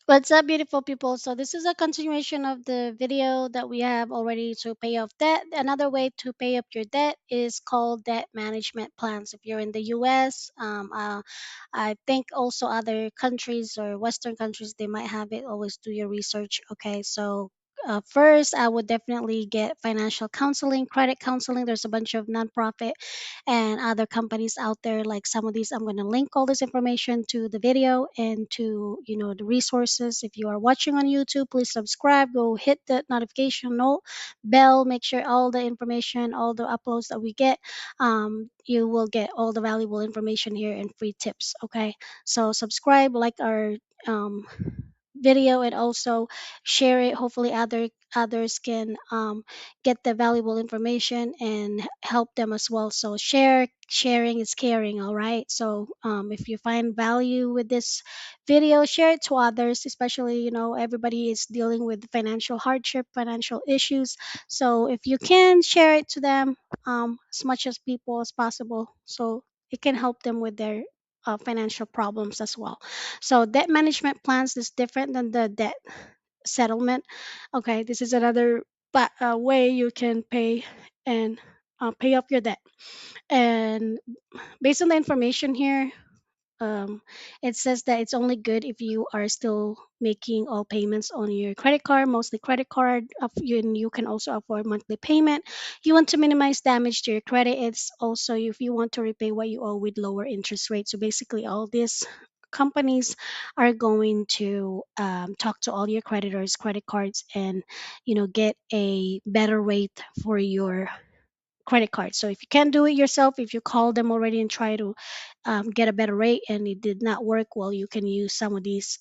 What's up, beautiful people? So, this is a continuation of the video that we have already to pay off debt. Another way to pay up your debt is called debt management plans. If you're in the US, I think also other countries or Western countries, they might have it. Always do your research. Okay, so first, I would definitely get financial counseling, credit counseling. There's a bunch of nonprofit and other companies out there. Like some of these, I'm going to link all this information to the video and to the resources. If you are watching on YouTube, please subscribe. Go hit the notification note bell. Make sure all the information, all the uploads that we get, you will get all the valuable information here and free tips. Okay, so subscribe, like our um, video, and also share it. Hopefully others can get the valuable information and help them as well. So sharing is caring. All right, so if you find value with this video, share it to others, especially everybody is dealing with financial hardship, financial issues. So if you can share it to them, as much as people as possible, so it can help them with their financial problems as well. So debt management plans is different than the debt settlement. Okay, this is another way you can pay and pay off your debt. And based on the information here, it says that it's only good if you are still making all payments on your credit card, mostly credit card. And you can also afford monthly payment. You want to minimize damage to your credit. It's also if you want to repay what you owe with lower interest rates. So basically, all these companies are going to talk to all your creditors, credit cards, and get a better rate for your credit card. So if you can't do it yourself, if you call them already and try to get a better rate and it did not work, well, you can use some of these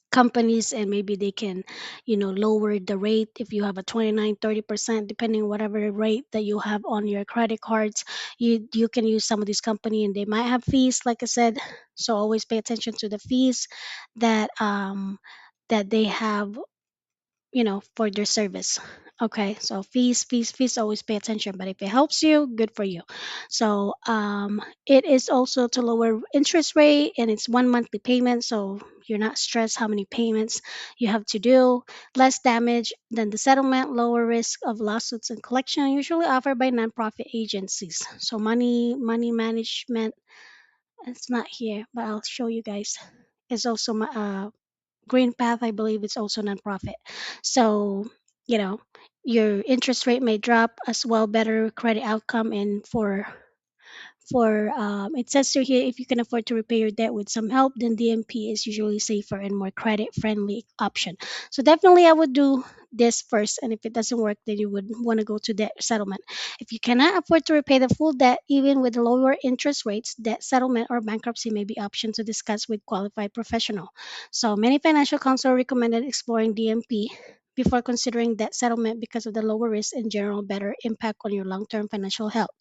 companies, and maybe they can lower the rate if you have a 29-30%, depending on whatever rate that you have on your credit cards. You can use some of these company, and they might have fees, like I said. So always pay attention to the fees that they have, for their service. Okay, so fees, always pay attention. But if it helps you, good for you. So it is also to lower interest rate, and it's one monthly payment, so you're not stressed how many payments you have to do. Less damage than the settlement, lower risk of lawsuits and collection, usually offered by nonprofit agencies. So money management, it's not here, but I'll show you guys. It's also Green Path, I believe it's also nonprofit. So, you know, your interest rate may drop as well, better credit outcome, and for it says to here, if you can afford to repay your debt with some help, then DMP is usually safer and more credit friendly option. So definitely I would do this first, and if it doesn't work, then you would want to go to debt settlement. If you cannot afford to repay the full debt even with lower interest rates, debt settlement or bankruptcy may be option to discuss with qualified professional. So many financial counsel recommended exploring DMP before considering debt settlement because of the lower risk and general better impact on your long-term financial health.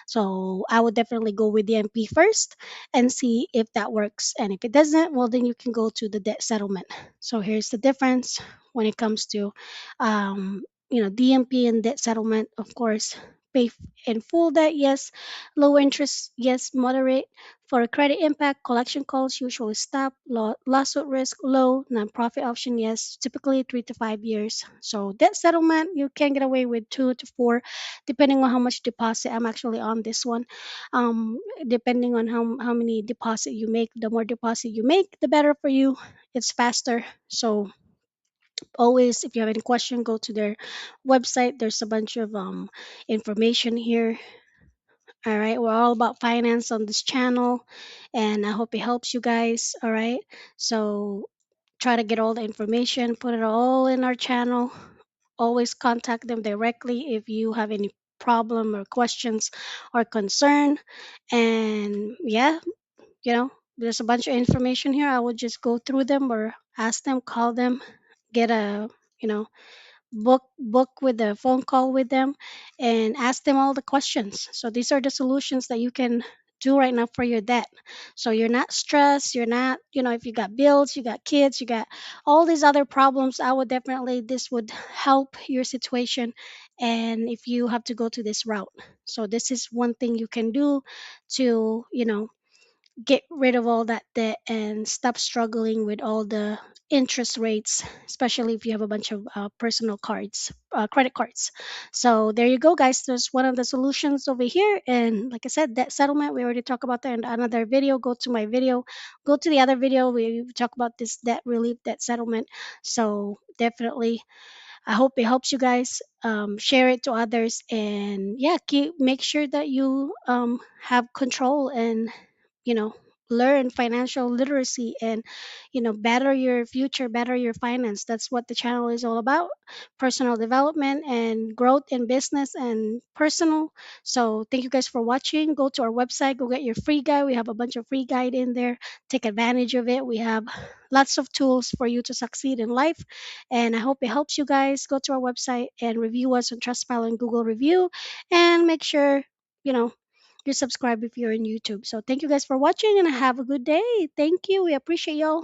So I would definitely go with the MP first and see if that works. And if it doesn't, well, then you can go to the debt settlement. So here's the difference when it comes to, DMP and debt settlement. Of course, pay in full debt, yes. Low interest, yes. Moderate. For credit impact, collection calls usually stop. Lawsuit risk, low. Nonprofit option, yes. Typically 3 to 5 years. So debt settlement, you can get away with 2 to 4 depending on how much deposit. I'm actually on this one. Depending on how many deposit you make, the more deposit you make, the better for you. It's faster. So always, if you have any question, go to their website. There's a bunch of information here. All right, we're all about finance on this channel, and I hope it helps you guys. All right, so try to get all the information, put it all in our channel. Always contact them directly if you have any problem or questions or concern. And yeah, there's a bunch of information here. I would just go through them or ask them, call them, get a you know book with a phone call with them, and ask them all the questions. So these are the solutions that you can do right now for your debt. So you're not stressed, you're not, if you got bills, you got kids, you got all these other problems, I would definitely, this would help your situation. And if you have to go to this route, so this is one thing you can do to get rid of all that debt and stop struggling with all the interest rates, especially if you have a bunch of personal cards, credit cards. So there you go, guys. There's one of the solutions over here. And like I said, debt settlement, we already talked about that in another video. Go to my video, go to the other video. We talk about this debt relief, debt settlement. So definitely, I hope it helps you guys. Share it to others, and yeah, make sure that you have control and, you know, learn financial literacy and, better your future, better your finance. That's what the channel is all about: personal development and growth in business and personal. So thank you guys for watching. Go to our website, go get your free guide. We have a bunch of free guide in there. Take advantage of it. We have lots of tools for you to succeed in life, and I hope it helps you guys. Go to our website and review us on Trustpilot and Google Review, and make sure, you know, you subscribe if you're in YouTube. So thank you guys for watching, and have a good day. Thank you. We appreciate y'all.